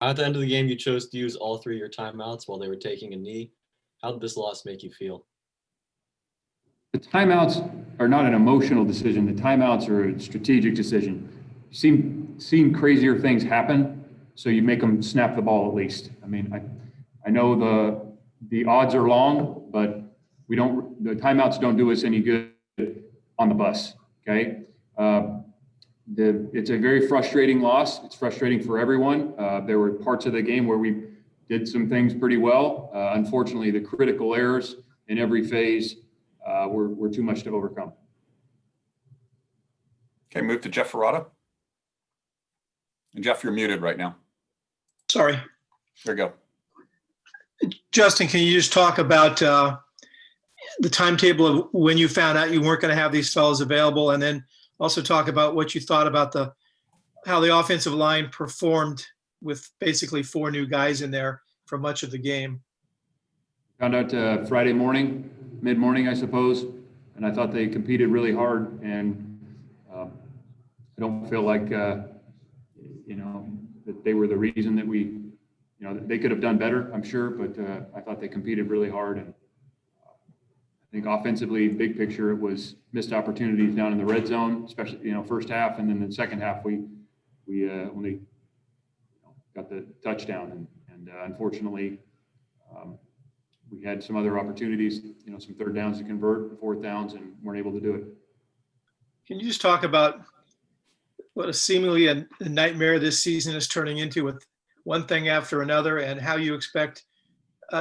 At the end of the game, you chose to use all 3 of your timeouts while they were taking a knee. How did this loss make you feel? The timeouts are not an emotional decision. The timeouts are a strategic decision. Seen crazier things happen, so you make them snap the ball at least. I mean, I know the odds are long, but the timeouts don't do us any good on the bus. Okay. It's a very frustrating loss. It's frustrating for everyone. There were parts of the game where we did some things pretty well. Unfortunately, the critical errors in every phase were too much to overcome. Okay, move to Jeff Ferrata. And Jeff, you're muted right now. Sorry. There you go. Justin, can you just talk about the timetable of when you found out you weren't going to have these fellows available, and then also talk about what you thought about how the offensive line performed with basically 4 new guys in there for much of the game? Found out Friday morning, mid-morning, I suppose, and I thought they competed really hard, and I don't feel like, that they were the reason that they could have done better, I'm sure, but I thought they competed really hard. And I think offensively, big picture, it was missed opportunities down in the red zone, especially, first half. And then the second half, we only got the touchdown. And unfortunately, we had some other opportunities, some third downs to convert, fourth downs, and weren't able to do it. Can you just talk about what a seemingly a nightmare this season is turning into, with one thing after another, and how you expect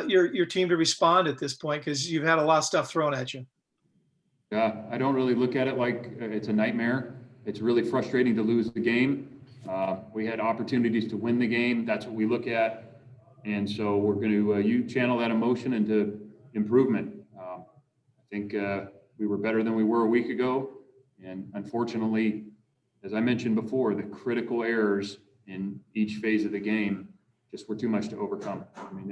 your team to respond at this point, because you've had a lot of stuff thrown at you? Yeah, I don't really look at it like it's a nightmare. It's really frustrating to lose the game. We had opportunities to win the game. That's what we look at. And so we're going to channel that emotion into improvement. I think we were better than we were a week ago. And unfortunately, as I mentioned before, the critical errors in each phase of the game just were too much to overcome. I mean,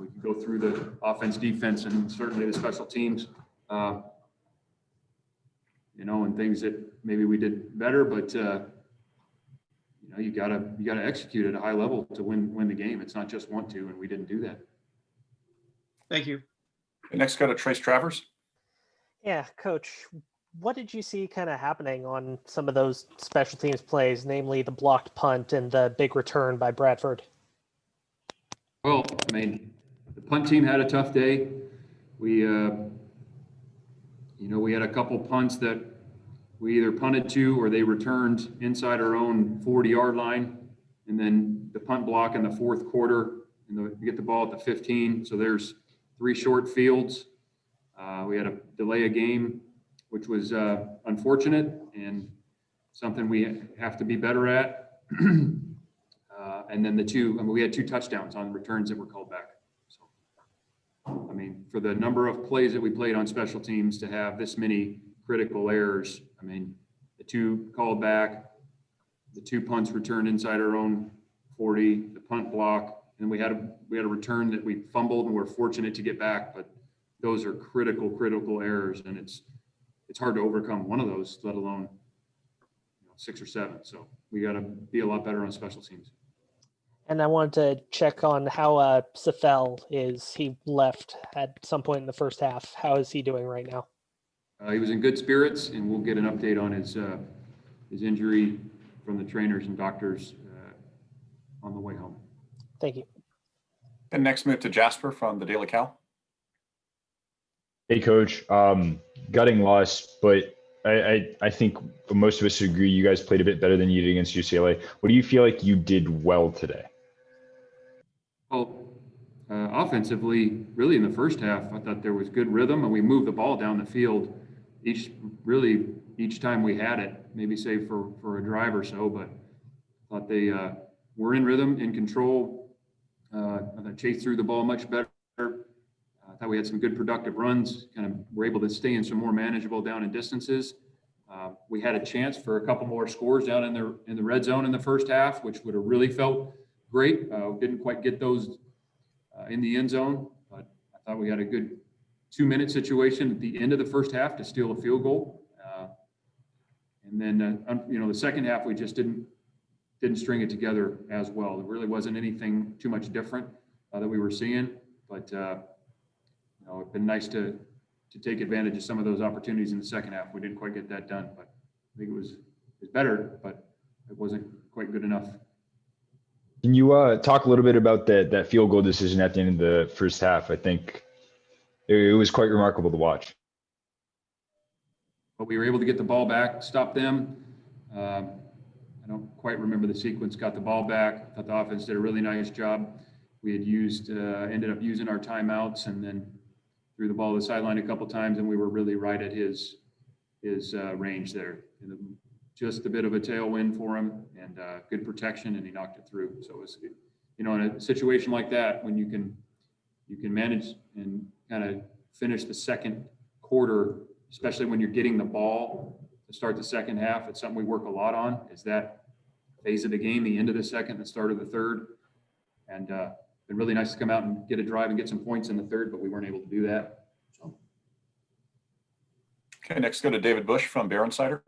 we could go through the offense, defense, and certainly the special teams, and things that maybe we did better, but you gotta execute at a high level to win the game. It's not just want to, and we didn't do that. Thank you. Okay, next go to Trace Travers. Yeah, Coach, what did you see kind of happening on some of those special teams plays, namely the blocked punt and the big return by Bradford? Well, I mean, the punt team had a tough day. We had a couple punts that we either punted to or they returned inside our own 40-yard line. And then the punt block in the fourth quarter, and we get the ball at the 15. So there's 3 short fields. We had to delay a game, which was unfortunate and something we have to be better at. And then we had 2 touchdowns on returns that were called back. So, I mean, for the number of plays that we played on special teams to have this many critical errors, I mean, the 2 called back, the 2 punts returned inside our own 40, the punt block, and we had a return that we fumbled and we're fortunate to get back, but those are critical errors, and it's hard to overcome one of those, let alone 6 or 7. So we got to be a lot better on special teams. And I wanted to check on how Safel is. He left at some point in the first half. How is he doing right now? He was in good spirits, and we'll get an update on his injury from the trainers and doctors on the way home. Thank you. And next move to Jasper from the Daily Cal. Hey, Coach. Gutting loss, but I think most of us agree you guys played a bit better than you did against UCLA. What do you feel like you did well today? Well, offensively, really in the first half, I thought there was good rhythm, and we moved the ball down the field each time we had it, maybe save for a drive or so, but I thought they were in rhythm, in control. I thought Chase threw the ball much better. I thought we had some good productive runs, kind of were able to stay in some more manageable down and distances. We had a chance for a couple more scores down in the red zone in the first half, which would have really felt great. Didn't quite get those in the end zone, but I thought we had a good 2-minute situation at the end of the first half to steal a field goal. And then, the second half, we just didn't didn't string it together as well. There really wasn't anything too much different that we were seeing, but it'd been nice to take advantage of some of those opportunities in the second half. We didn't quite get that done, but I think it was better, but it wasn't quite good enough. Can you talk a little bit about that field goal decision at the end of the first half? I think it was quite remarkable to watch. But we were able to get the ball back, stop them. I don't quite remember the sequence, got the ball back. I thought the offense did a really nice job. We had ended up using our timeouts and then threw the ball to the sideline a couple times, and we were really right at his range there. And just a bit of a tailwind for him and good protection, and he knocked it through. So it was, in a situation like that, when you can manage and kind of finish the second quarter, especially when you're getting the ball to start the second half, it's something we work a lot on, is that phase of the game, the end of the second, the start of the third. And been really nice to come out and get a drive and get some points in the third, but we weren't able to do that. So. Okay, next go to David Bush from Bear Insider.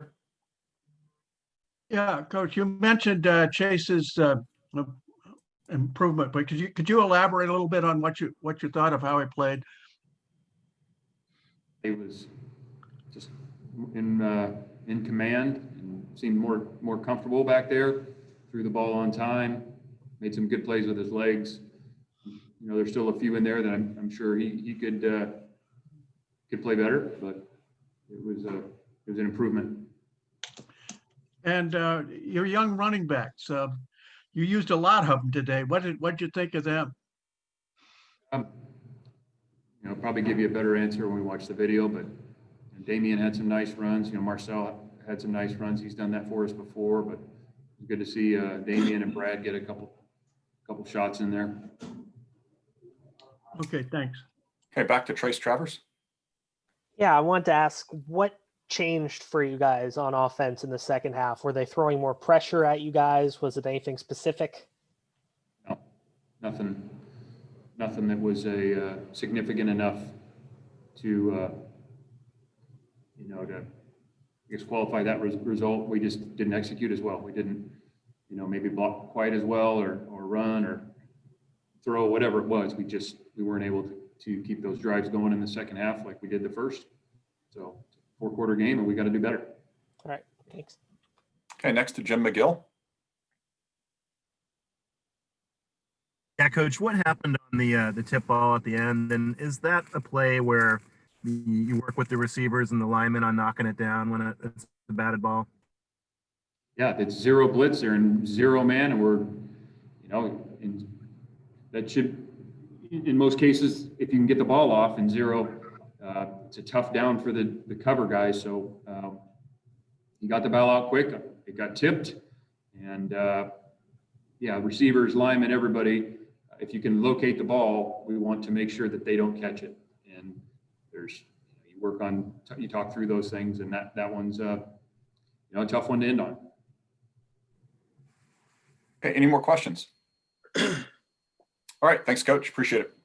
Yeah, Coach, you mentioned Chase's improvement, but could you elaborate a little bit on what you thought of how he played? He was just in command and seemed more comfortable back there. Threw the ball on time, made some good plays with his legs. There's still a few in there that I'm sure he could play better, but it was an improvement. And your young running backs, you used a lot of them today. What did you think of them? Probably give you a better answer when we watch the video, but Damian had some nice runs. Marcel had some nice runs. He's done that for us before, but it's good to see Damian and Brad get a couple shots in there. Okay, thanks. Okay, back to Trace Travers. Yeah, I wanted to ask what changed for you guys on offense in the second half? Were they throwing more pressure at you guys? Was it anything specific? No, nothing that was significant enough to qualify that result. We just didn't execute as well. We didn't, maybe block quite as well or run or throw, whatever it was. We weren't able to keep those drives going in the second half like we did the first. So 4-quarter game, and we got to do better. All right, thanks. Okay, next to Jim McGill. Yeah, Coach, what happened on the tip ball at the end? And is that a play where you work with the receivers and the linemen on knocking it down when it's a batted ball? Yeah, it's zero blitz. They're in zero man, and we're, that should, in most cases, if you can get the ball off in zero, it's a tough down for the cover guys. So he got the ball out quick. It got tipped, and receivers, linemen, everybody. If you can locate the ball, we want to make sure that they don't catch it. And you talk through those things, and that one's a tough one to end on. Okay, any more questions? All right, thanks, Coach. Appreciate it.